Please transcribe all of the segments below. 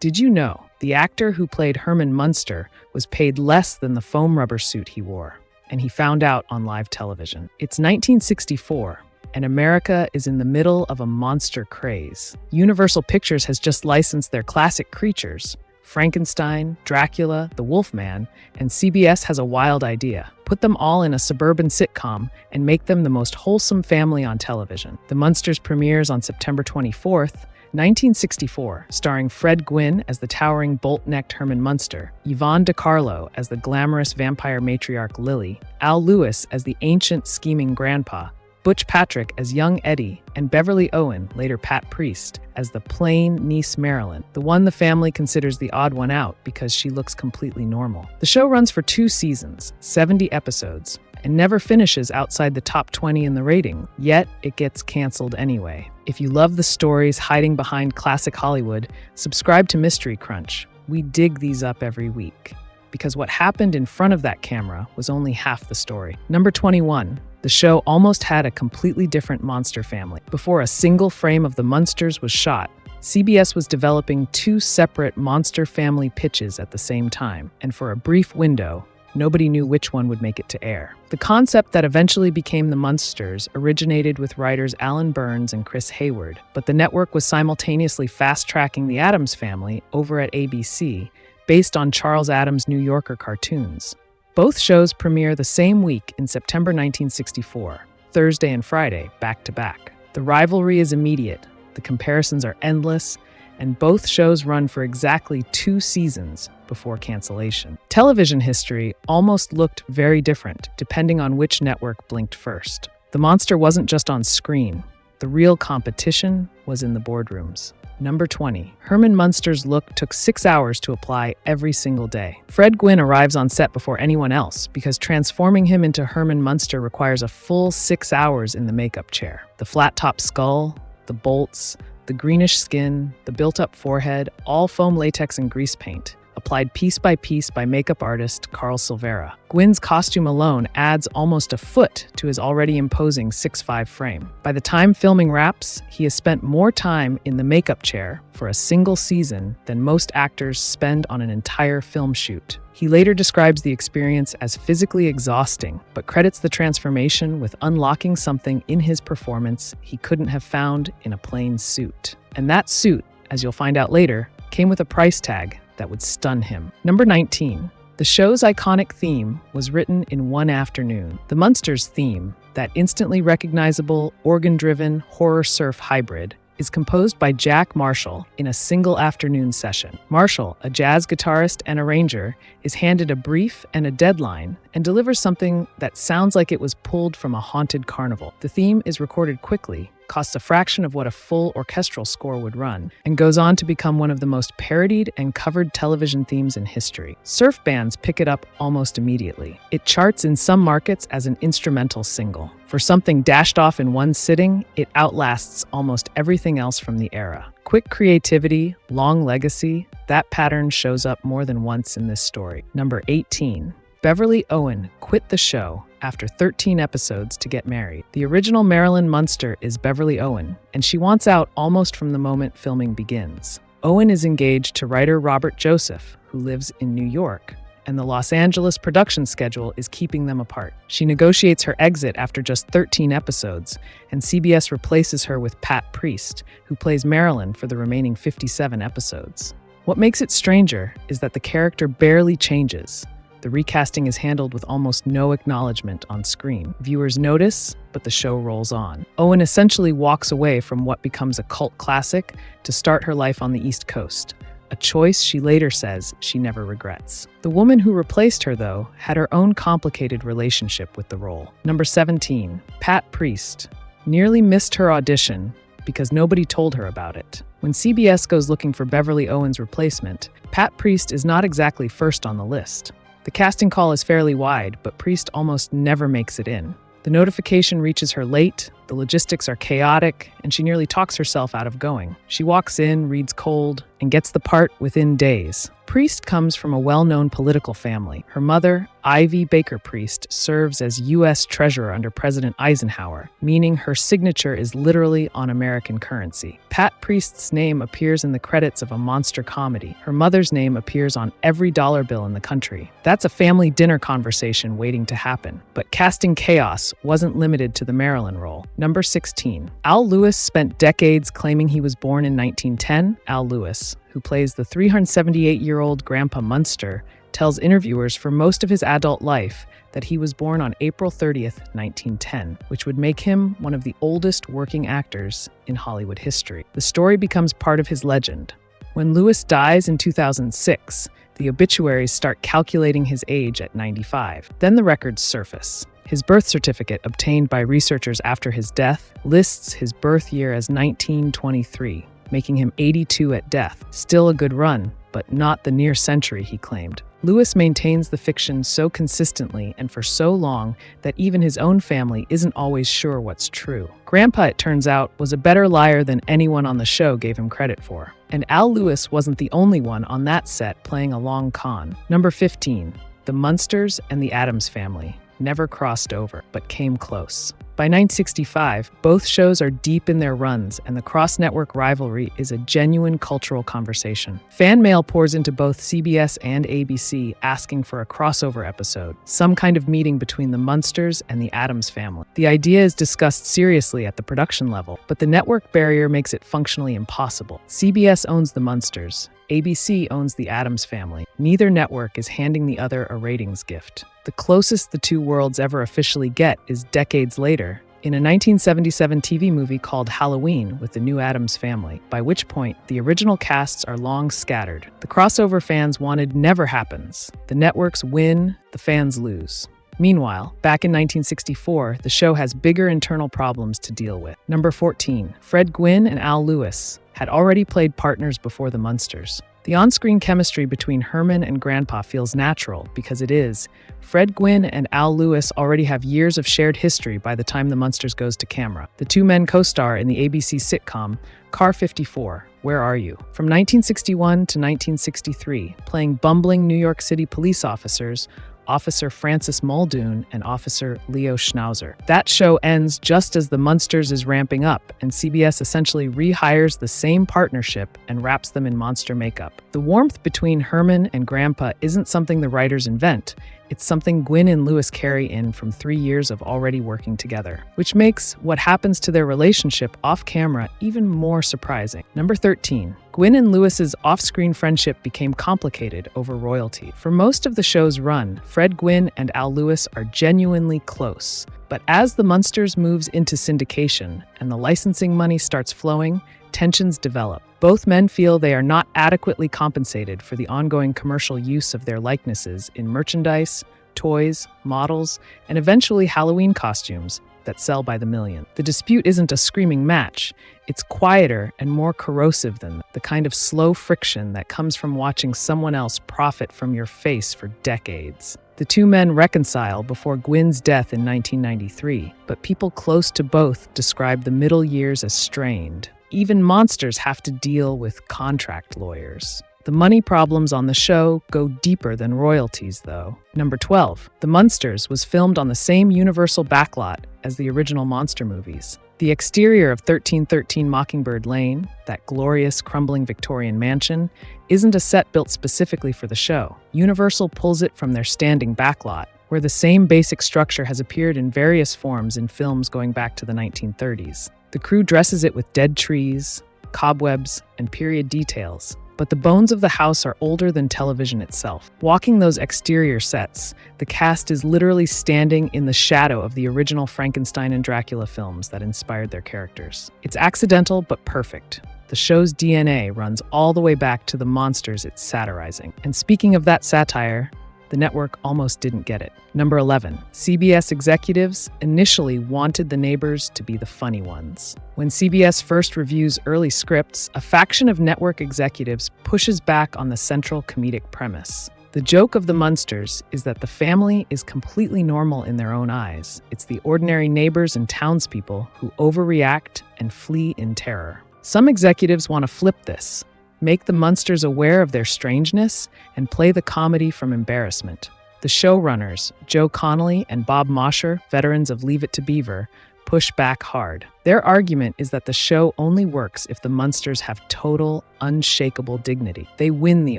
Did you know the actor who played Herman Munster was paid less than the foam rubber suit he wore? And he found out on live television. It's 1964, and America is in the middle of a monster craze. Universal Pictures has just licensed their classic creatures, Frankenstein, Dracula, the Wolfman, and CBS has a wild idea. Put them all in a suburban sitcom and make them the most wholesome family on television. The Munsters premieres on September 24th, 1964, starring Fred Gwynne as the towering bolt-necked Herman Munster, Yvonne Carlo as the glamorous vampire matriarch Lily, Al Lewis as the ancient scheming grandpa, Butch Patrick as young Eddie, and Beverly Owen, later Pat Priest, as the plain niece Marilyn, the one the family considers the odd one out because she looks completely normal. The show runs for 2 seasons, 70 episodes, and never finishes outside the top 20 in the rating, yet it gets canceled anyway. If you love the stories hiding behind classic Hollywood, subscribe to Mystery Crunch. We dig these up every week, because what happened in front of that camera was only half the story. Number 21. The show almost had a completely different monster family. Before a single frame of the Munsters was shot, CBS was developing 2 separate monster family pitches at the same time, and for a brief window, nobody knew which one would make it to air. The concept that eventually became the Munsters originated with writers Alan Burns and Chris Hayward, but the network was simultaneously fast-tracking the Addams family over at ABC, based on Charles Addams' New Yorker cartoons. Both shows premiere the same week in September 1964, Thursday and Friday, back-to-back. The rivalry is immediate, the comparisons are endless, and both shows run for exactly 2 seasons before cancellation. Television history almost looked very different, depending on which network blinked first. The monster wasn't just on screen. The real competition was in the boardrooms. Number 20. Herman Munster's look took 6 hours to apply every single day. Fred Gwynne arrives on set before anyone else because transforming him into Herman Munster requires a full 6 hours in the makeup chair. The flat-top skull, the bolts, the greenish skin, the built-up forehead, all foam latex and grease paint, applied piece by piece by makeup artist Carl Silvera. Gwynne's costume alone adds almost a foot to his already imposing 6'5" frame. By the time filming wraps, he has spent more time in the makeup chair for a single season than most actors spend on an entire film shoot. He later describes the experience as physically exhausting, but credits the transformation with unlocking something in his performance he couldn't have found in a plain suit. And that suit, as you'll find out later, came with a price tag that would stun him. Number 19. The show's iconic theme was written in one afternoon. The Munsters theme, that instantly recognizable, organ-driven horror surf hybrid, is composed by Jack Marshall in a single afternoon session. Marshall, a jazz guitarist and arranger, is handed a brief and a deadline and delivers something that sounds like it was pulled from a haunted carnival. The theme is recorded quickly, costs a fraction of what a full orchestral score would run, and goes on to become one of the most parodied and covered television themes in history. Surf bands pick it up almost immediately. It charts in some markets as an instrumental single. For something dashed off in one sitting, it outlasts almost everything else from the era. Quick creativity, long legacy, that pattern shows up more than once in this story. Number 18. Beverly Owen quit the show after 13 episodes to get married. The original Marilyn Munster is Beverly Owen, and she wants out almost from the moment filming begins. Owen is engaged to writer Robert Joseph, who lives in New York, and the Los Angeles production schedule is keeping them apart. She negotiates her exit after just 13 episodes, and CBS replaces her with Pat Priest, who plays Marilyn for the remaining 57 episodes. What makes it stranger is that the character barely changes. The recasting is handled with almost no acknowledgement on screen. Viewers notice, but the show rolls on. Owen essentially walks away from what becomes a cult classic to start her life on the East Coast, a choice she later says she never regrets. The woman who replaced her, though, had her own complicated relationship with the role. Number 17. Pat Priest nearly missed her audition because nobody told her about it. When CBS goes looking for Beverly Owen's replacement, Pat Priest is not exactly first on the list. The casting call is fairly wide, but Priest almost never makes it in. The notification reaches her late, The logistics are chaotic, and she nearly talks herself out of going. She walks in, reads cold, and gets the part within days. Priest comes from a well-known political family. Her mother, Ivy Baker Priest, serves as U.S. Treasurer under President Eisenhower, meaning her signature is literally on American currency. Pat Priest's name appears in the credits of a monster comedy. Her mother's name appears on every dollar bill in the country. That's a family dinner conversation waiting to happen. But casting chaos wasn't limited to the Marilyn role. Number 16. Al Lewis spent decades claiming he was born in 1910. Al Lewis, who plays the 378-year-old Grandpa Munster, tells interviewers for most of his adult life that he was born on April 30th, 1910, which would make him one of the oldest working actors in Hollywood history. The story becomes part of his legend. When Lewis dies in 2006, the obituaries start calculating his age at 95. Then the records surface. His birth certificate, obtained by researchers after his death, lists his birth year as 1923. Making him 82 at death. Still a good run, but not the near century he claimed. Lewis maintains the fiction so consistently and for so long that even his own family isn't always sure what's true. Grandpa, it turns out, was a better liar than anyone on the show gave him credit for. And Al Lewis wasn't the only one on that set playing a long con. Number 15. The Munsters and the Addams family never crossed over, but came close. By 1965, both shows are deep in their runs, and the cross-network rivalry is a genuine cultural conversation. Fan mail pours into both CBS and ABC asking for a crossover episode, some kind of meeting between the Munsters and the Addams family. The idea is discussed seriously at the production level, but the network barrier makes it functionally impossible. CBS owns the Munsters. ABC owns the Addams family. Neither network is handing the other a ratings gift. The closest the two worlds ever officially get is decades later, in a 1977 TV movie called Halloween with the new Addams family, by which point the original casts are long scattered. The crossover fans wanted never happens. The networks win, the fans lose. Meanwhile, back in 1964, the show has bigger internal problems to deal with. Number 14. Fred Gwynne and Al Lewis had already played partners before the Munsters. The on-screen chemistry between Herman and Grandpa feels natural because it is. Fred Gwynne and Al Lewis already have years of shared history by the time the Munsters goes to camera. The two men co-star in the ABC sitcom Car 54, Where Are You? From 1961 to 1963, playing bumbling New York City police officers, Officer Francis Muldoon and Officer Leo Schnauzer. That show ends just as the Munsters is ramping up, and CBS essentially rehires the same partnership and wraps them in monster makeup. The warmth between Herman and Grandpa isn't something the writers invent. It's something Gwynne and Lewis carry in from 3 years of already working together, which makes what happens to their relationship off-camera even more surprising. Number 13. Gwynne and Lewis's off-screen friendship became complicated over royalty. For most of the show's run, Fred Gwynne and Al Lewis are genuinely close. But as the Munsters moves into syndication and the licensing money starts flowing, tensions develop. Both men feel they are not adequately compensated for the ongoing commercial use of their likenesses in merchandise, toys, models, and eventually Halloween costumes that sell by the million. The dispute isn't a screaming match. It's quieter and more corrosive than the kind of slow friction that comes from watching someone else profit from your face for decades. The two men reconcile before Gwynne's death in 1993, but people close to both describe the middle years as strained. Even monsters have to deal with contract lawyers. The money problems on the show go deeper than royalties, though. Number 12. The Munsters was filmed on the same Universal backlot as the original monster movies. The exterior of 1313 Mockingbird Lane, that glorious crumbling Victorian mansion, isn't a set built specifically for the show. Universal pulls it from their standing backlot, where the same basic structure has appeared in various forms in films going back to the 1930s. The crew dresses it with dead trees, cobwebs, and period details, but the bones of the house are older than television itself. Walking those exterior sets, the cast is literally standing in the shadow of the original Frankenstein and Dracula films that inspired their characters. It's accidental but perfect. The show's DNA runs all the way back to the monsters it's satirizing. And speaking of that satire, the network almost didn't get it. Number 11. CBS executives initially wanted the neighbors to be the funny ones. When CBS first reviews early scripts, a faction of network executives pushes back on the central comedic premise. The joke of the Munsters is that the family is completely normal in their own eyes. It's the ordinary neighbors and townspeople who overreact and flee in terror. Some executives want to flip this, make the Munsters aware of their strangeness, and play the comedy from embarrassment. The showrunners, Joe Connolly and Bob Mosher, veterans of Leave It to Beaver, push back hard. Their argument is that the show only works if the Munsters have total, unshakable dignity. They win the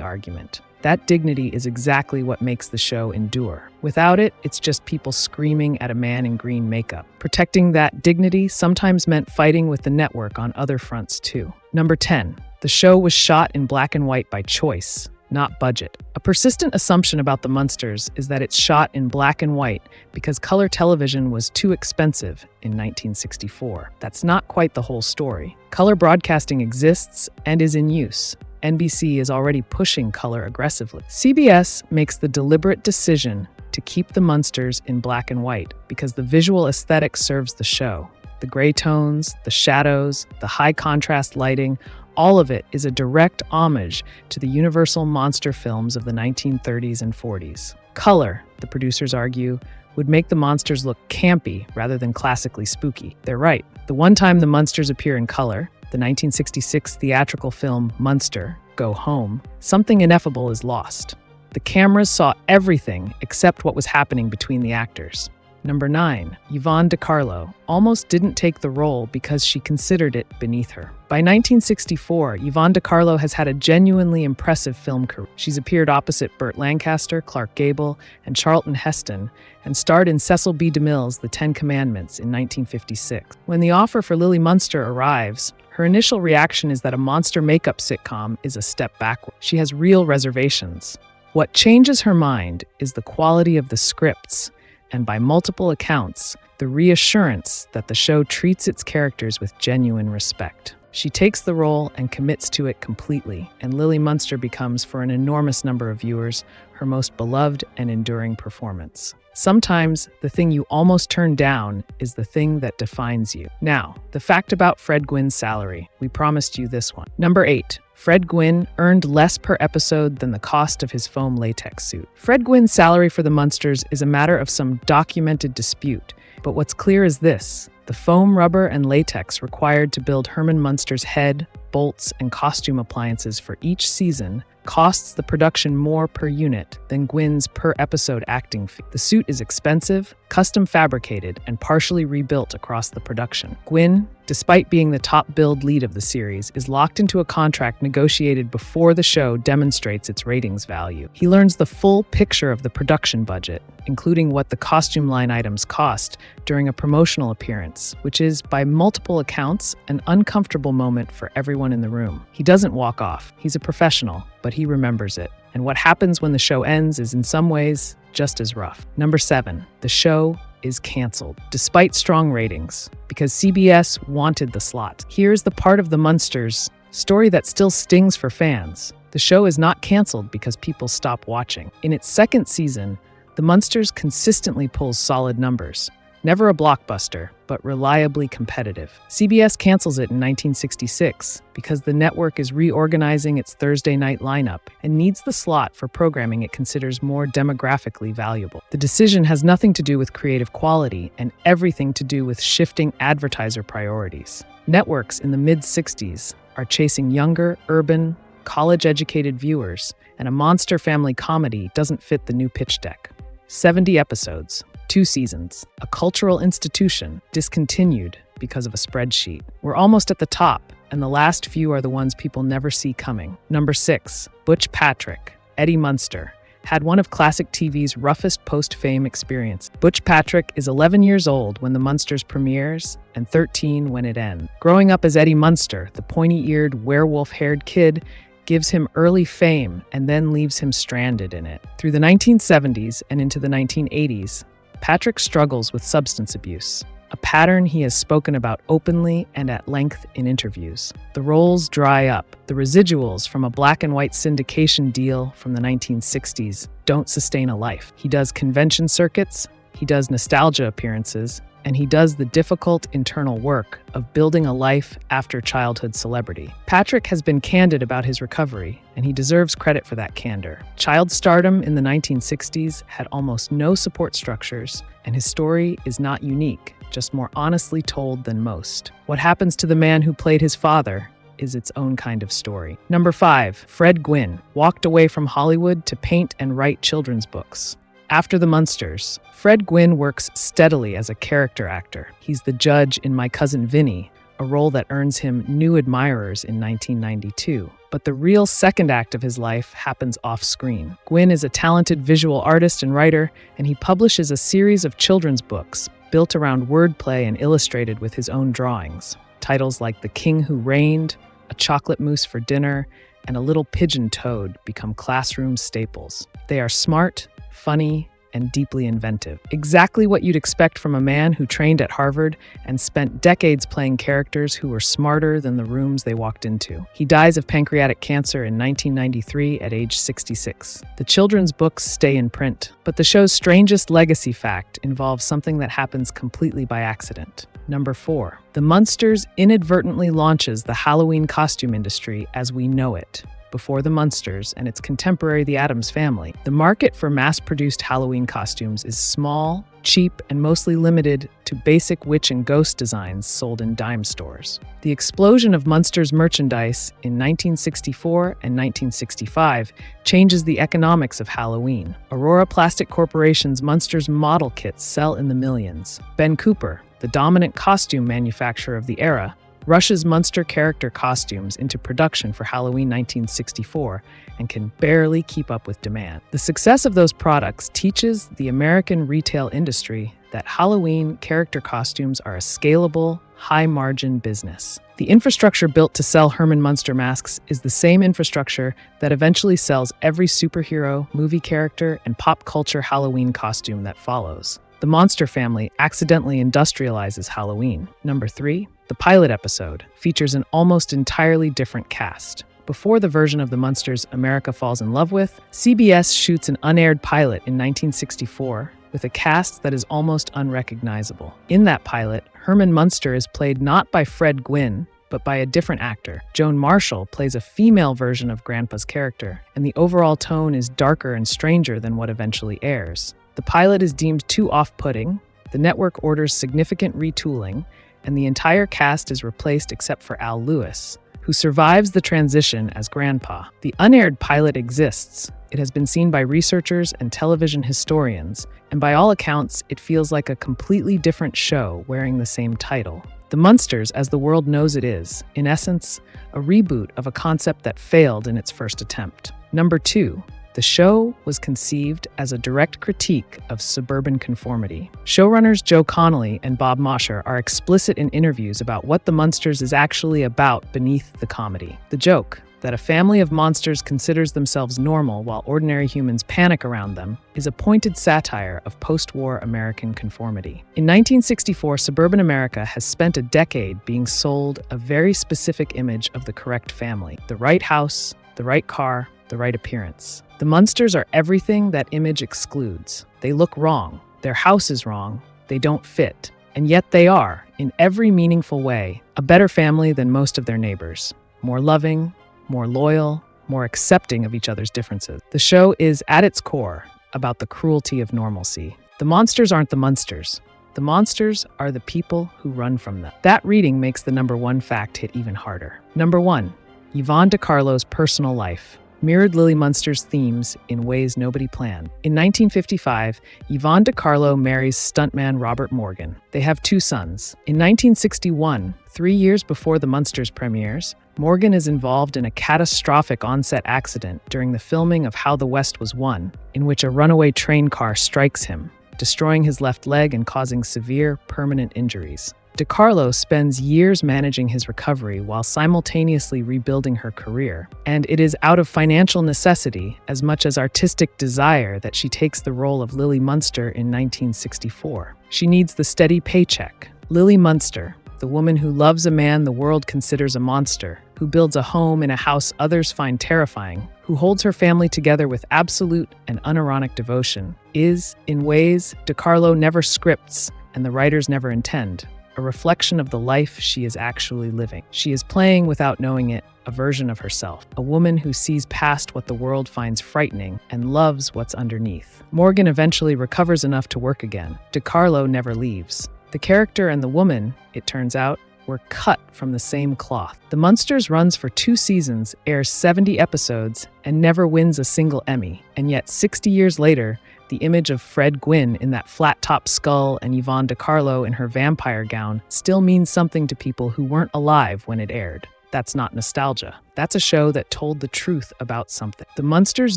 argument. That dignity is exactly what makes the show endure. Without it, it's just people screaming at a man in green makeup. Protecting that dignity sometimes meant fighting with the network on other fronts too. Number 10. The show was shot in black and white by choice, not budget. A persistent assumption about the Munsters is that it's shot in black and white because color television was too expensive in 1964. That's not quite the whole story. Color broadcasting exists and is in use. NBC is already pushing color aggressively. CBS makes the deliberate decision to keep the Munsters in black and white because the visual aesthetic serves the show. The gray tones, the shadows, the high contrast lighting, all of it is a direct homage to the universal monster films of the 1930s and 40s. Color, the producers argue, would make the monsters look campy rather than classically spooky. They're right. The one time the Munsters appear in color, the 1966 theatrical film Munster, Go Home, something ineffable is lost. The cameras saw everything except what was happening between the actors. Number 9. Yvonne Carlo almost didn't take the role because she considered it beneath her. By 1964, Yvonne Carlo has had a genuinely impressive film career. She's appeared opposite Burt Lancaster, Clark Gable, and Charlton Heston, and starred in Cecil B. DeMille's The Ten Commandments in 1956. When the offer for Lily Munster arrives, her initial reaction is that a monster makeup sitcom is a step backward. She has real reservations. What changes her mind is the quality of the scripts, and by multiple accounts, the reassurance that the show treats its characters with genuine respect. She takes the role and commits to it completely, and Lily Munster becomes, for an enormous number of viewers, her most beloved and enduring performance. Sometimes, the thing you almost turn down is the thing that defines you. Now, the fact about Fred Gwynne's salary. We promised you this one. Number 8. Fred Gwynne earned less per episode than the cost of his foam latex suit. Fred Gwynne's salary for the Munsters is a matter of some documented dispute, but what's clear is this. The foam, rubber, and latex required to build Herman Munster's head, bolts, and costume appliances for each season costs the production more per unit than Gwynne's per-episode acting fee. The suit is expensive, custom fabricated, and partially rebuilt across the production. Gwynne, despite being the top-billed lead of the series, is locked into a contract negotiated before the show demonstrates its ratings value. He learns the full picture of the production budget, including what the costume line items cost during a promotional appearance, which is, by multiple accounts, an uncomfortable moment for everyone in the room. He doesn't walk off. He's a professional, but he remembers it. And what happens when the show ends is in some ways just as rough. Number 7. The show is canceled, despite strong ratings, because CBS wanted the slot. Here's the part of the Munsters story that still stings for fans. The show is not canceled because people stop watching. In its second season, the Munsters consistently pulls solid numbers. Never a blockbuster, but reliably competitive. CBS cancels it in 1966 because the network is reorganizing its Thursday night lineup and needs the slot for programming it considers more demographically valuable. The decision has nothing to do with creative quality and everything to do with shifting advertiser priorities. Networks in the mid-60s are chasing younger, urban, college-educated viewers, and a monster family comedy doesn't fit the new pitch deck. 70 episodes. 2 seasons, a cultural institution, discontinued because of a spreadsheet. We're almost at the top, and the last few are the ones people never see coming. Number 6, Butch Patrick, Eddie Munster, had one of classic TV's roughest post-fame experience. Butch Patrick is 11 years old when the Munsters premieres and 13 when it ends. Growing up as Eddie Munster, the pointy-eared, werewolf-haired kid gives him early fame and then leaves him stranded in it. Through the 1970s and into the 1980s, Patrick struggles with substance abuse, a pattern he has spoken about openly and at length in interviews. The roles dry up. The residuals from a black and white syndication deal from the 1960s don't sustain a life. He does convention circuits, he does nostalgia appearances, and he does the difficult internal work of building a life after childhood celebrity. Patrick has been candid about his recovery, and he deserves credit for that candor. Child stardom in the 1960s had almost no support structures, and his story is not unique, just more honestly told than most. What happens to the man who played his father is its own kind of story. Number 5, Fred Gwynne walked away from Hollywood to paint and write children's books. After the Munsters, Fred Gwynne works steadily as a character actor. He's the judge in My Cousin Vinny, a role that earns him new admirers in 1992. But the real second act of his life happens off-screen. Gwynne is a talented visual artist and writer, and he publishes a series of children's books built around wordplay and illustrated with his own drawings. Titles like The King Who Reigned, A Chocolate Mousse for Dinner, and A Little Pigeon Toad become classroom staples. They are smart, funny, and deeply inventive. Exactly what you'd expect from a man who trained at Harvard and spent decades playing characters who were smarter than the rooms they walked into. He dies of pancreatic cancer in 1993 at age 66. The children's books stay in print, but the show's strangest legacy fact involves something that happens completely by accident. Number 4, the Munsters inadvertently launches the Halloween costume industry as we know it. Before the Munsters and its contemporary the Addams family, the market for mass-produced Halloween costumes is small, cheap, and mostly limited to basic witch and ghost designs sold in dime stores. The explosion of Munsters merchandise in 1964 and 1965 changes the economics of Halloween. Aurora Plastic Corporation's Munsters model kits sell in the millions. Ben Cooper, the dominant costume manufacturer of the era, rushes Munster character costumes into production for Halloween 1964 and can barely keep up with demand. The success of those products teaches the American retail industry that Halloween character costumes are a scalable, high-margin business. The infrastructure built to sell Herman Munster masks is the same infrastructure that eventually sells every superhero, movie character, and pop culture Halloween costume that follows. The Munster family accidentally industrializes Halloween. Number 3, the pilot episode features an almost entirely different cast. Before the version of the Munsters America falls in love with, CBS shoots an unaired pilot in 1964 with a cast that is almost unrecognizable. In that pilot, Herman Munster is played not by Fred Gwynne, but by a different actor. Joan Marshall plays a female version of Grandpa's character, and the overall tone is darker and stranger than what eventually airs. The pilot is deemed too off-putting, the network orders significant retooling, and the entire cast is replaced except for Al Lewis, who survives the transition as Grandpa. The unaired pilot exists. It has been seen by researchers and television historians, and by all accounts, it feels like a completely different show wearing the same title. The Munsters, as the world knows it is, in essence, a reboot of a concept that failed in its first attempt. Number 2. The show was conceived as a direct critique of suburban conformity. Showrunners Joe Connolly and Bob Mosher are explicit in interviews about what The Munsters is actually about beneath the comedy. The joke, that a family of monsters considers themselves normal while ordinary humans panic around them, is a pointed satire of post-war American conformity. In 1964, suburban America has spent a decade being sold a very specific image of the correct family: the right house, the right car, the right appearance. The Munsters are everything that image excludes. They look wrong, their house is wrong, they don't fit, and yet they are, in every meaningful way, a better family than most of their neighbors. More loving, more loyal, more accepting of each other's differences. The show is, at its core, about the cruelty of normalcy. The monsters aren't the Munsters. The monsters are the people who run from them. That reading makes the number 1 fact hit even harder. Number 1, Yvonne DiCarlo's personal life mirrored Lily Munster's themes in ways nobody planned. In 1955, Yvonne DiCarlo marries stuntman Robert Morgan. They have 2 sons. In 1961, 3 years before the Munsters premieres, Morgan is involved in a catastrophic on-set accident during the filming of How the West Was Won, in which a runaway train car strikes him, destroying his left leg and causing severe, permanent injuries. DiCarlo spends years managing his recovery while simultaneously rebuilding her career, and it is out of financial necessity as much as artistic desire that she takes the role of Lily Munster in 1964. She needs the steady paycheck. Lily Munster, the woman who loves a man the world considers a monster, who builds a home in a house others find terrifying, who holds her family together with absolute and unironic devotion, is, in ways DeCarlo never scripts and the writers never intend, a reflection of the life she is actually living. She is playing, without knowing it, a version of herself, a woman who sees past what the world finds frightening and loves what's underneath. Morgan eventually recovers enough to work again. DeCarlo never leaves. The character and the woman, it turns out, were cut from the same cloth. The Munsters runs for 2 seasons, airs 70 episodes, and never wins a single Emmy. And yet 60 years later, the image of Fred Gwynne in that flat-top skull and Yvonne DeCarlo in her vampire gown still means something to people who weren't alive when it aired. That's not nostalgia. That's a show that told the truth about something. The Munsters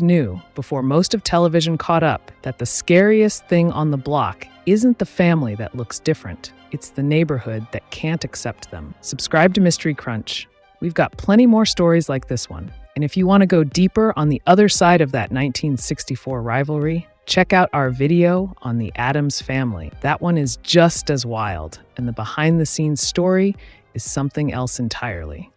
knew, before most of television caught up, that the scariest thing on the block isn't the family that looks different. It's the neighborhood that can't accept them. Subscribe to Mystery Crunch. We've got plenty more stories like this one. And if you want to go deeper on the other side of that 1964 rivalry, check out our video on the Addams family. That one is just as wild, and the behind-the-scenes story is something else entirely.